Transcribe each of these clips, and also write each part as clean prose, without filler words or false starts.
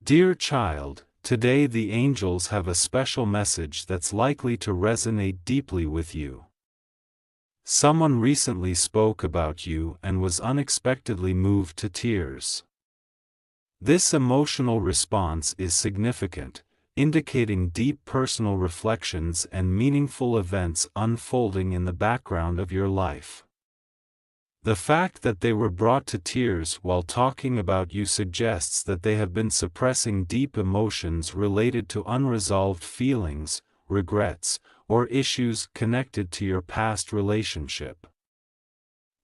Dear child, today the angels have a special message that's likely to resonate deeply with you. Someone recently spoke about you and was unexpectedly moved to tears. This emotional response is significant, indicating deep personal reflections and meaningful events unfolding in the background of your life. The fact that they were brought to tears while talking about you suggests that they have been suppressing deep emotions related to unresolved feelings, regrets, or issues connected to your past relationship.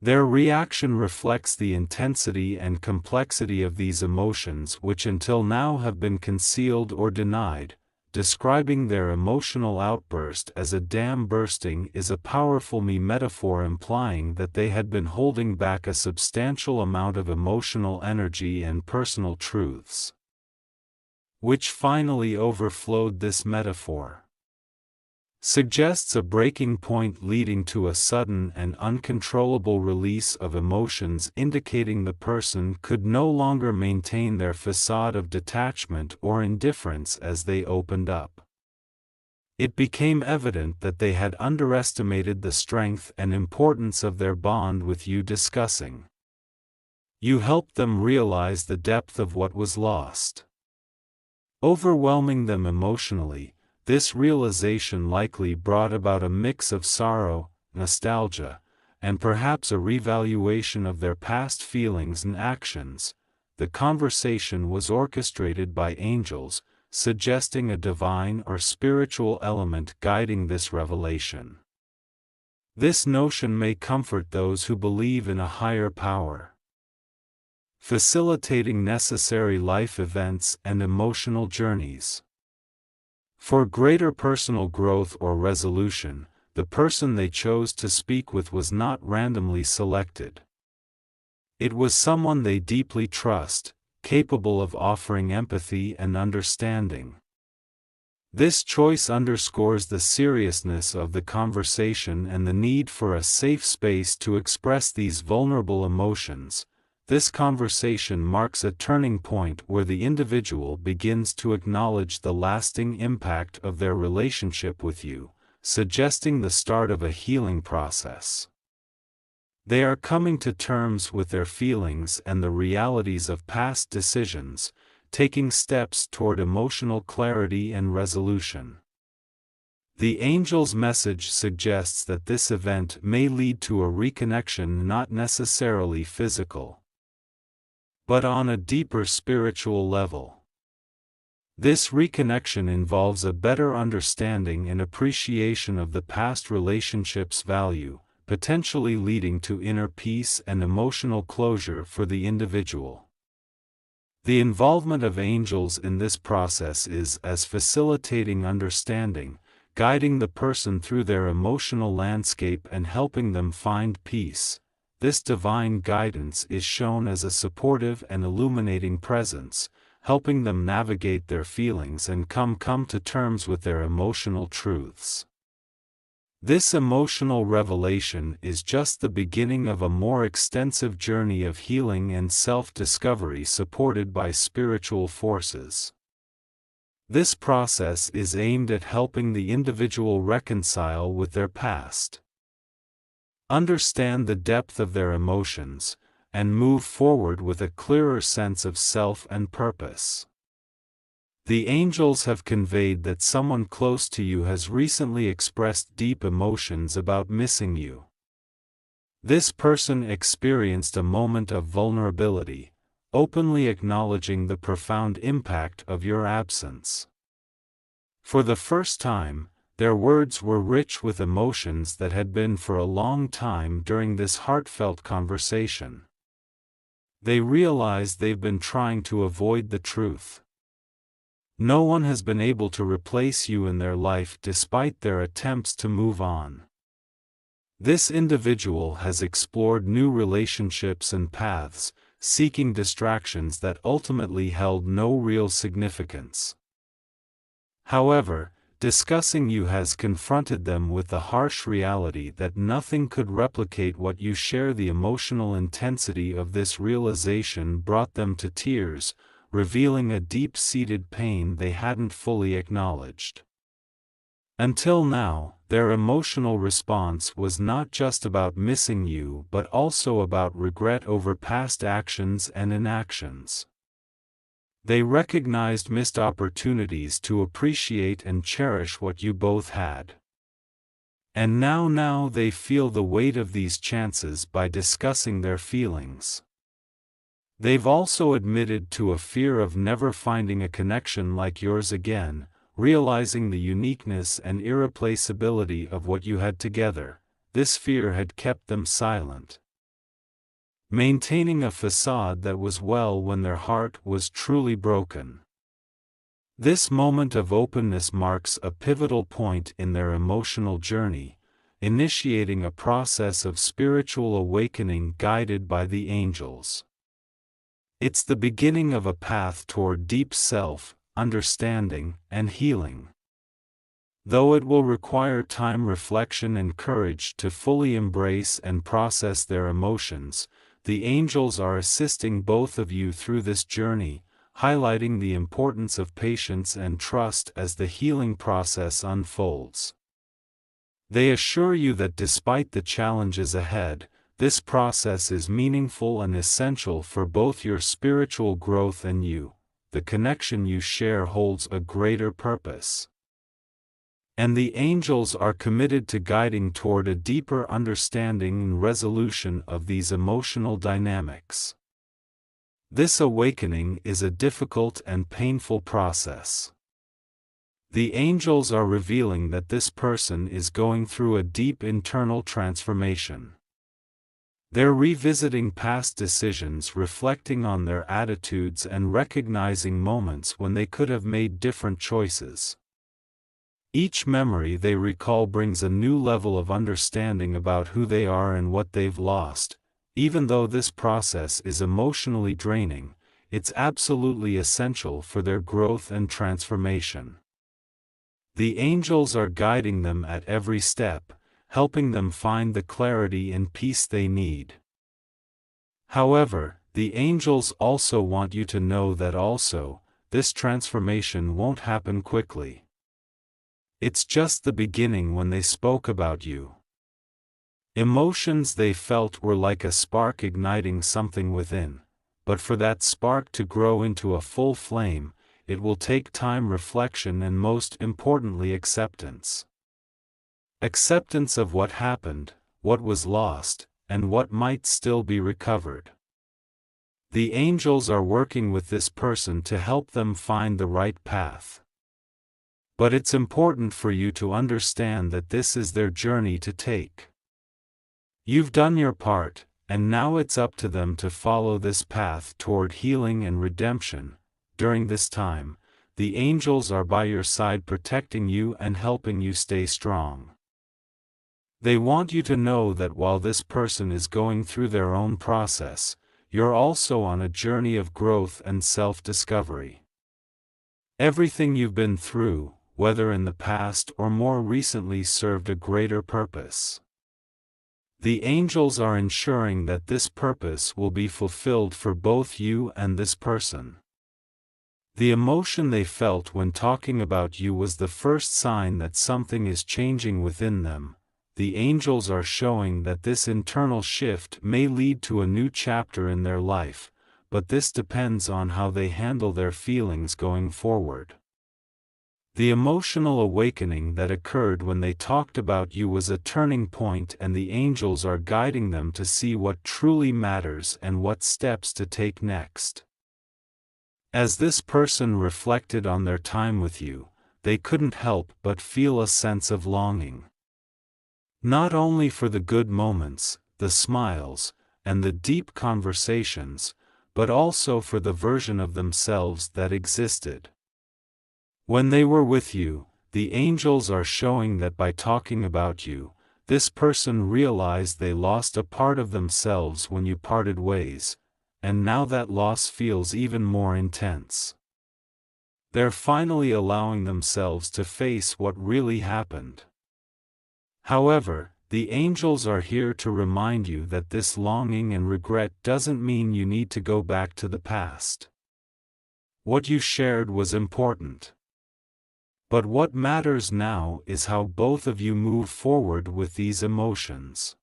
Their reaction reflects the intensity and complexity of these emotions which until now have been concealed or denied. Describing their emotional outburst as a dam bursting is a powerful metaphor implying that they had been holding back a substantial amount of emotional energy and personal truths, which finally overflowed. This metaphor suggests a breaking point leading to a sudden and uncontrollable release of emotions, indicating the person could no longer maintain their facade of detachment or indifference as they opened up. It became evident that they had underestimated the strength and importance of their bond with you. Discussing you helped them realize the depth of what was lost, overwhelming them emotionally. This realization likely brought about a mix of sorrow, nostalgia, and perhaps a revaluation of their past feelings and actions. The conversation was orchestrated by angels, suggesting a divine or spiritual element guiding this revelation. This notion may comfort those who believe in a higher power, facilitating necessary life events and emotional journeys. For greater personal growth or resolution, the person they chose to speak with was not randomly selected. It was someone they deeply trust, capable of offering empathy and understanding. This choice underscores the seriousness of the conversation and the need for a safe space to express these vulnerable emotions. This conversation marks a turning point where the individual begins to acknowledge the lasting impact of their relationship with you, suggesting the start of a healing process. They are coming to terms with their feelings and the realities of past decisions, taking steps toward emotional clarity and resolution. The angel's message suggests that this event may lead to a reconnection, not necessarily physical, but on a deeper spiritual level. This reconnection involves a better understanding and appreciation of the past relationship's value, potentially leading to inner peace and emotional closure for the individual. The involvement of angels in this process is as facilitating understanding, guiding the person through their emotional landscape and helping them find peace. This divine guidance is shown as a supportive and illuminating presence, helping them navigate their feelings and come to terms with their emotional truths. This emotional revelation is just the beginning of a more extensive journey of healing and self-discovery supported by spiritual forces. This process is aimed at helping the individual reconcile with their past, understand the depth of their emotions, and move forward with a clearer sense of self and purpose. The angels have conveyed that someone close to you has recently expressed deep emotions about missing you. This person experienced a moment of vulnerability, openly acknowledging the profound impact of your absence. For the first time, their words were rich with emotions that had been for a long time during this heartfelt conversation. They realized they've been trying to avoid the truth. No one has been able to replace you in their life despite their attempts to move on. This individual has explored new relationships and paths, seeking distractions that ultimately held no real significance. However, discussing you has confronted them with the harsh reality that nothing could replicate what you share. The emotional intensity of this realization brought them to tears, revealing a deep-seated pain they hadn't fully acknowledged. Until now, their emotional response was not just about missing you but also about regret over past actions and inactions. They recognized missed opportunities to appreciate and cherish what you both had. And now they feel the weight of these chances by discussing their feelings. They've also admitted to a fear of never finding a connection like yours again, realizing the uniqueness and irreplaceability of what you had together. This fear had kept them silent, maintaining a facade that was well when their heart was truly broken. This moment of openness marks a pivotal point in their emotional journey, initiating a process of spiritual awakening guided by the angels. It's the beginning of a path toward deep self-understanding and healing. Though it will require time, reflection, and courage to fully embrace and process their emotions, the angels are assisting both of you through this journey, highlighting the importance of patience and trust as the healing process unfolds. They assure you that despite the challenges ahead, this process is meaningful and essential for both your spiritual growth and you. The connection you share holds a greater purpose. And the angels are committed to guiding toward a deeper understanding and resolution of these emotional dynamics. This awakening is a difficult and painful process. The angels are revealing that this person is going through a deep internal transformation. They're revisiting past decisions, reflecting on their attitudes, and recognizing moments when they could have made different choices. Each memory they recall brings a new level of understanding about who they are and what they've lost. Even though this process is emotionally draining, it's absolutely essential for their growth and transformation. The angels are guiding them at every step, helping them find the clarity and peace they need. However, the angels also want you to know that this transformation won't happen quickly. It's just the beginning. When they spoke about you, emotions they felt were like a spark igniting something within, but for that spark to grow into a full flame, it will take time, reflection, and most importantly, acceptance. Acceptance of what happened, what was lost, and what might still be recovered. The angels are working with this person to help them find the right path. But it's important for you to understand that this is their journey to take. You've done your part, and now it's up to them to follow this path toward healing and redemption. During this time, the angels are by your side, protecting you and helping you stay strong. They want you to know that while this person is going through their own process, you're also on a journey of growth and self-discovery. Everything you've been through, whether in the past or more recently, served a greater purpose. The angels are ensuring that this purpose will be fulfilled for both you and this person. The emotion they felt when talking about you was the first sign that something is changing within them. The angels are showing that this internal shift may lead to a new chapter in their life, but this depends on how they handle their feelings going forward. The emotional awakening that occurred when they talked about you was a turning point, and the angels are guiding them to see what truly matters and what steps to take next. As this person reflected on their time with you, they couldn't help but feel a sense of longing. Not only for the good moments, the smiles, and the deep conversations, but also for the version of themselves that existed when they were with you. The angels are showing that by talking about you, this person realized they lost a part of themselves when you parted ways, and now that loss feels even more intense. They're finally allowing themselves to face what really happened. However, the angels are here to remind you that this longing and regret doesn't mean you need to go back to the past. What you shared was important. But what matters now is how both of you move forward with these emotions.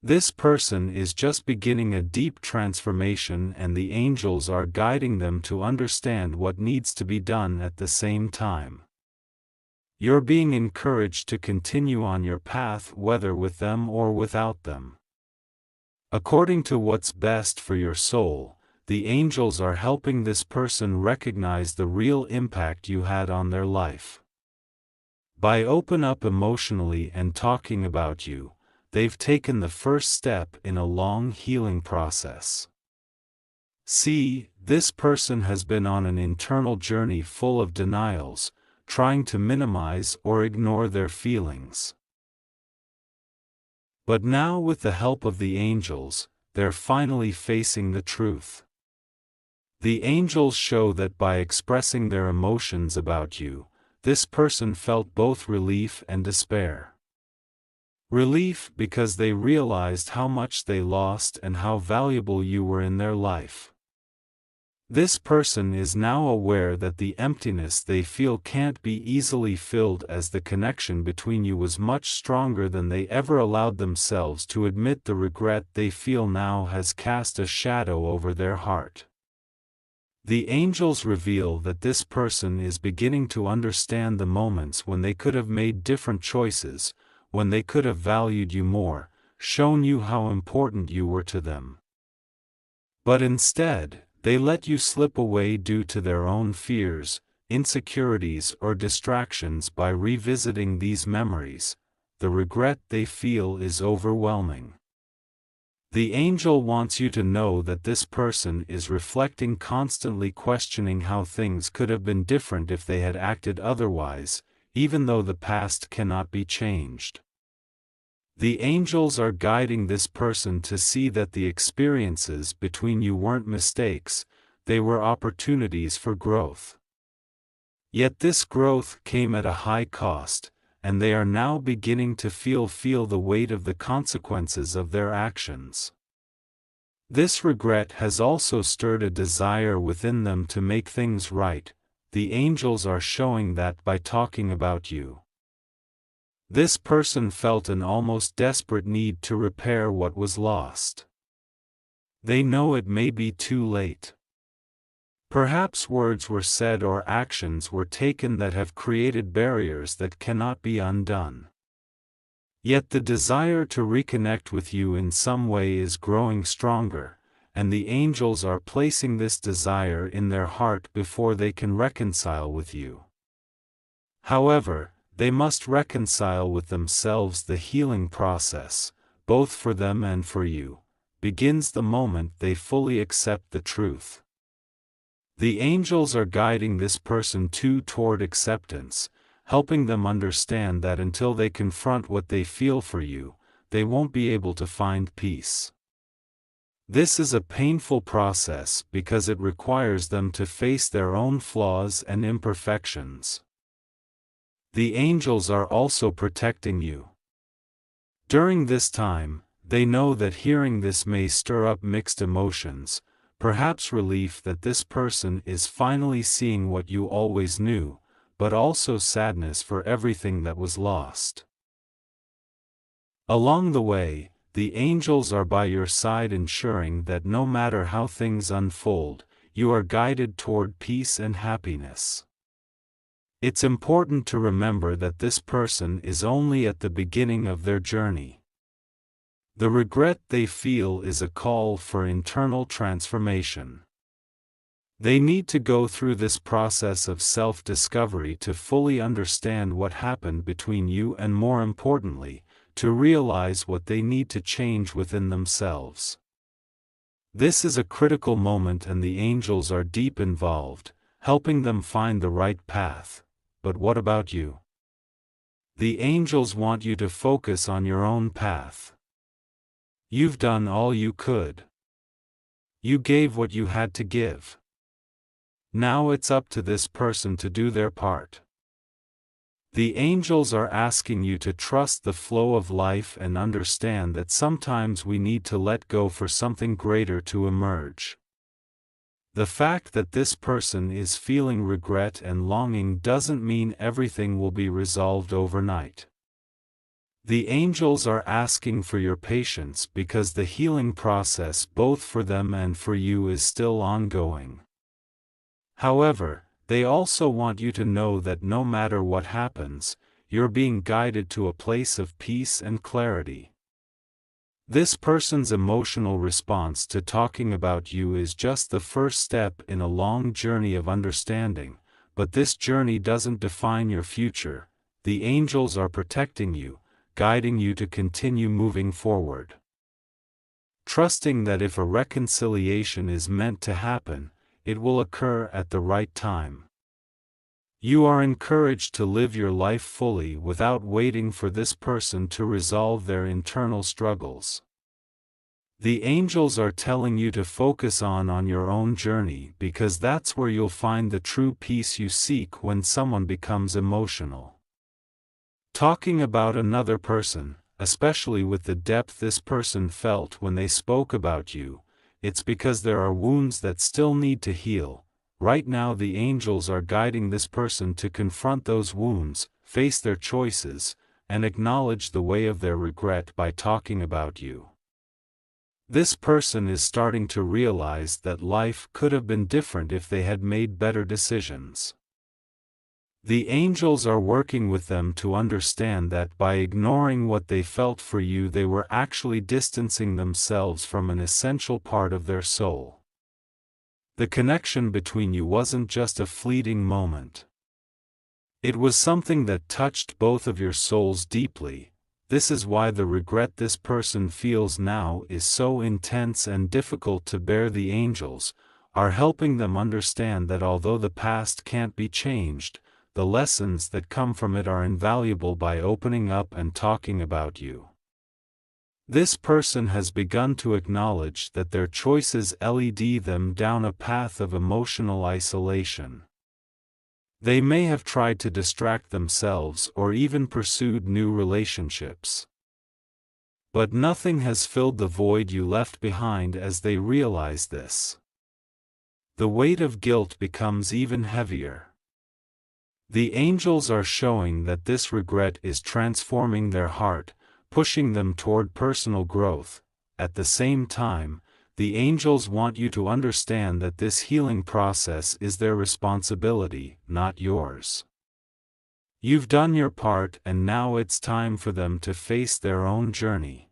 This person is just beginning a deep transformation, and the angels are guiding them to understand what needs to be done at the same time. You're being encouraged to continue on your path, whether with them or without them. According to what's best for your soul, the angels are helping this person recognize the real impact you had on their life. By open up emotionally and talking about you, they've taken the first step in a long healing process. See, this person has been on an internal journey full of denials, trying to minimize or ignore their feelings. But now, with the help of the angels, they're finally facing the truth. The angels show that by expressing their emotions about you, this person felt both relief and despair. Relief because they realized how much they lost and how valuable you were in their life. This person is now aware that the emptiness they feel can't be easily filled, as the connection between you was much stronger than they ever allowed themselves to admit. The regret they feel now has cast a shadow over their heart. The angels reveal that this person is beginning to understand the moments when they could have made different choices, when they could have valued you more, shown you how important you were to them. But instead, they let you slip away due to their own fears, insecurities, or distractions. By revisiting these memories, the regret they feel is overwhelming. The angel wants you to know that this person is reflecting, constantly questioning how things could have been different if they had acted otherwise, even though the past cannot be changed. The angels are guiding this person to see that the experiences between you weren't mistakes, they were opportunities for growth. Yet this growth came at a high cost, and they are now beginning to feel the weight of the consequences of their actions. This regret has also stirred a desire within them to make things right. The angels are showing that by talking about you. This person felt an almost desperate need to repair what was lost. They know it may be too late. Perhaps words were said or actions were taken that have created barriers that cannot be undone. Yet the desire to reconnect with you in some way is growing stronger, and the angels are placing this desire in their heart before they can reconcile with you. However, they must reconcile with themselves. The healing process, both for them and for you, begins the moment they fully accept the truth. The angels are guiding this person toward acceptance, helping them understand that until they confront what they feel for you, they won't be able to find peace. This is a painful process because it requires them to face their own flaws and imperfections. The angels are also protecting you. During this time, they know that hearing this may stir up mixed emotions, perhaps relief that this person is finally seeing what you always knew, but also sadness for everything that was lost. Along the way, the angels are by your side, ensuring that no matter how things unfold, you are guided toward peace and happiness. It's important to remember that this person is only at the beginning of their journey. The regret they feel is a call for internal transformation. They need to go through this process of self-discovery to fully understand what happened between you and, more importantly, to realize what they need to change within themselves. This is a critical moment, and the angels are deep involved, helping them find the right path. But what about you? The angels want you to focus on your own path. You've done all you could. You gave what you had to give. Now it's up to this person to do their part. The angels are asking you to trust the flow of life and understand that sometimes we need to let go for something greater to emerge. The fact that this person is feeling regret and longing doesn't mean everything will be resolved overnight. The angels are asking for your patience because the healing process both for them and for you is still ongoing. However, they also want you to know that no matter what happens, you're being guided to a place of peace and clarity. This person's emotional response to talking about you is just the first step in a long journey of understanding, but this journey doesn't define your future. The angels are protecting you, guiding you to continue moving forward. Trusting that if a reconciliation is meant to happen, it will occur at the right time. You are encouraged to live your life fully without waiting for this person to resolve their internal struggles. The angels are telling you to focus on your own journey because that's where you'll find the true peace you seek when someone becomes emotional. Talking about another person, especially with the depth this person felt when they spoke about you, it's because there are wounds that still need to heal. Right now the angels are guiding this person to confront those wounds, face their choices, and acknowledge the way of their regret by talking about you. This person is starting to realize that life could have been different if they had made better decisions. The angels are working with them to understand that by ignoring what they felt for you, they were actually distancing themselves from an essential part of their soul. The connection between you wasn't just a fleeting moment. It was something that touched both of your souls deeply. This is why the regret this person feels now is so intense and difficult to bear. The angels are helping them understand that although the past can't be changed, the lessons that come from it are invaluable by opening up and talking about you. This person has begun to acknowledge that their choices led them down a path of emotional isolation. They may have tried to distract themselves or even pursued new relationships. But nothing has filled the void you left behind as they realize this. The weight of guilt becomes even heavier. The angels are showing that this regret is transforming their heart, pushing them toward personal growth. At the same time, the angels want you to understand that this healing process is their responsibility, not yours. You've done your part and now it's time for them to face their own journey.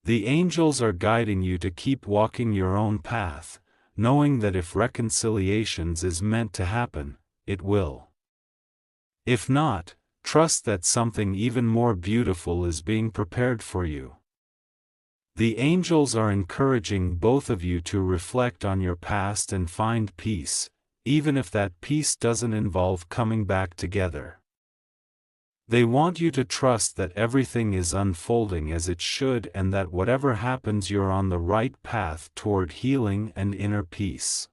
The angels are guiding you to keep walking your own path, knowing that if reconciliations is meant to happen, it will. If not, trust that something even more beautiful is being prepared for you. The angels are encouraging both of you to reflect on your past and find peace, even if that peace doesn't involve coming back together. They want you to trust that everything is unfolding as it should and that whatever happens, you're on the right path toward healing and inner peace.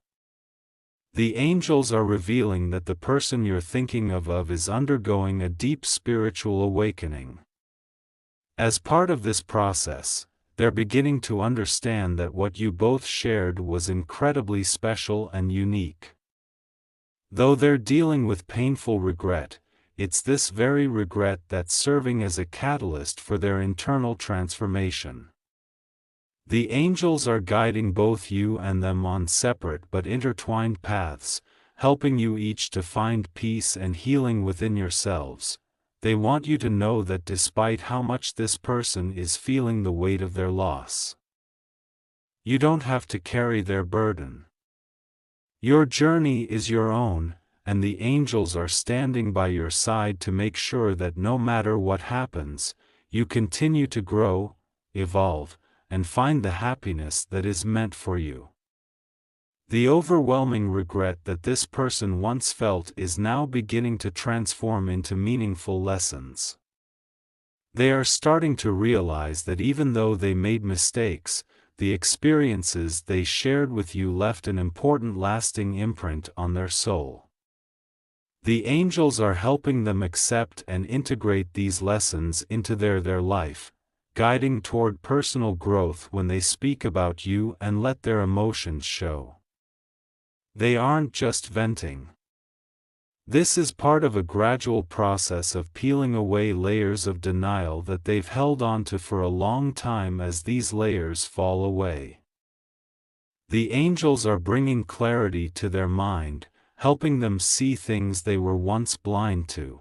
The angels are revealing that the person you're thinking of is undergoing a deep spiritual awakening. As part of this process, they're beginning to understand that what you both shared was incredibly special and unique. Though they're dealing with painful regret, it's this very regret that's serving as a catalyst for their internal transformation. The angels are guiding both you and them on separate but intertwined paths, helping you each to find peace and healing within yourselves. They want you to know that despite how much this person is feeling the weight of their loss, you don't have to carry their burden. Your journey is your own, and the angels are standing by your side to make sure that no matter what happens, you continue to grow, evolve, and find the happiness that is meant for you. The overwhelming regret that this person once felt is now beginning to transform into meaningful lessons. They are starting to realize that even though they made mistakes, the experiences they shared with you left an important lasting imprint on their soul. The angels are helping them accept and integrate these lessons into their life, guiding toward personal growth when they speak about you and let their emotions show. They aren't just venting. This is part of a gradual process of peeling away layers of denial that they've held onto for a long time. As these layers fall away, the angels are bringing clarity to their mind, helping them see things they were once blind to.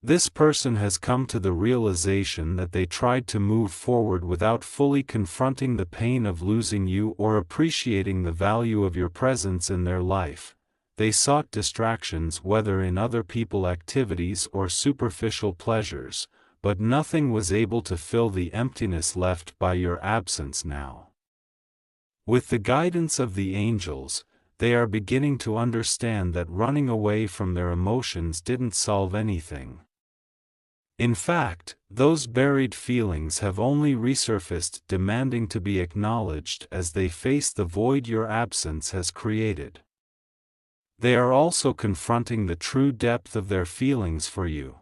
This person has come to the realization that they tried to move forward without fully confronting the pain of losing you or appreciating the value of your presence in their life. They sought distractions, whether in other people's activities or superficial pleasures, but nothing was able to fill the emptiness left by your absence now. With the guidance of the angels, they are beginning to understand that running away from their emotions didn't solve anything. In fact, those buried feelings have only resurfaced, demanding to be acknowledged as they face the void your absence has created. They are also confronting the true depth of their feelings for you.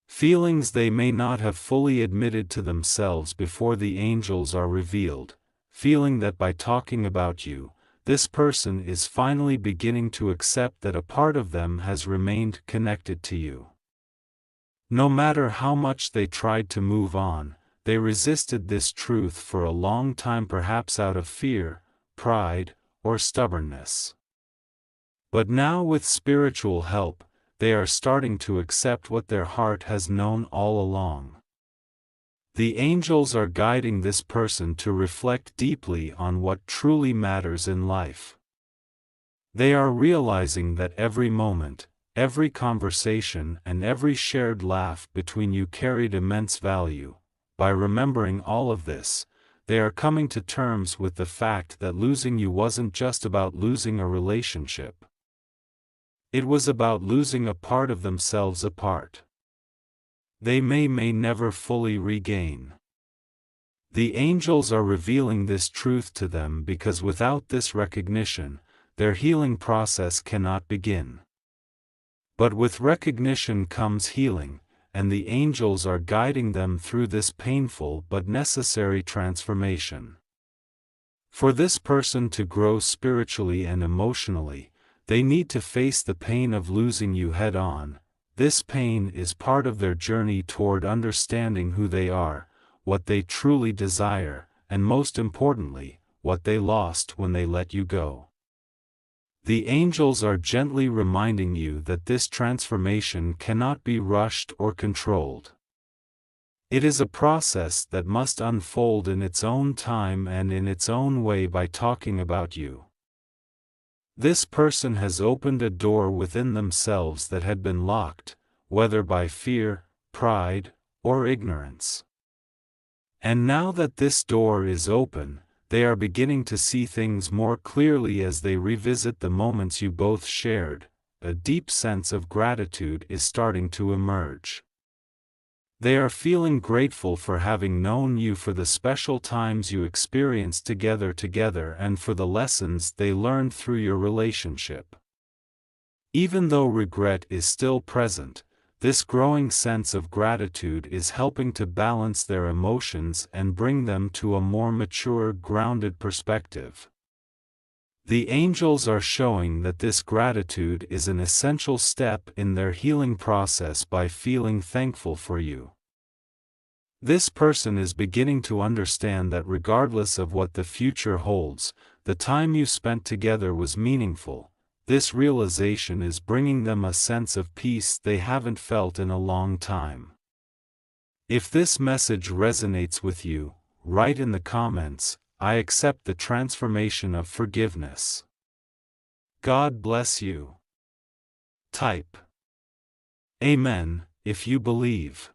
Feelings they may not have fully admitted to themselves before the angels are revealed, feeling that by talking about you, this person is finally beginning to accept that a part of them has remained connected to you. No matter how much they tried to move on, they resisted this truth for a long time, perhaps out of fear, pride, or stubbornness. But now, with spiritual help, they are starting to accept what their heart has known all along. The angels are guiding this person to reflect deeply on what truly matters in life. They are realizing that every moment, every conversation, and every shared laugh between you carried immense value. By remembering all of this, they are coming to terms with the fact that losing you wasn't just about losing a relationship. It was about losing a part of themselves, a part they may never fully regain. The angels are revealing this truth to them because without this recognition, their healing process cannot begin. But with recognition comes healing, and the angels are guiding them through this painful but necessary transformation. For this person to grow spiritually and emotionally, they need to face the pain of losing you head on. This pain is part of their journey toward understanding who they are, what they truly desire, and most importantly, what they lost when they let you go. The angels are gently reminding you that this transformation cannot be rushed or controlled. It is a process that must unfold in its own time and in its own way. By talking about you, this person has opened a door within themselves that had been locked, whether by fear, pride, or ignorance. And now that this door is open, they are beginning to see things more clearly as they revisit the moments you both shared. A deep sense of gratitude is starting to emerge. They are feeling grateful for having known you, for the special times you experienced together, and for the lessons they learned through your relationship. Even though regret is still present, this growing sense of gratitude is helping to balance their emotions and bring them to a more mature, grounded perspective. The angels are showing that this gratitude is an essential step in their healing process. By feeling thankful for you, this person is beginning to understand that regardless of what the future holds, the time you spent together was meaningful. This realization is bringing them a sense of peace they haven't felt in a long time. If this message resonates with you, write in the comments, "I accept the transformation of forgiveness." God bless you. Type Amen if you believe.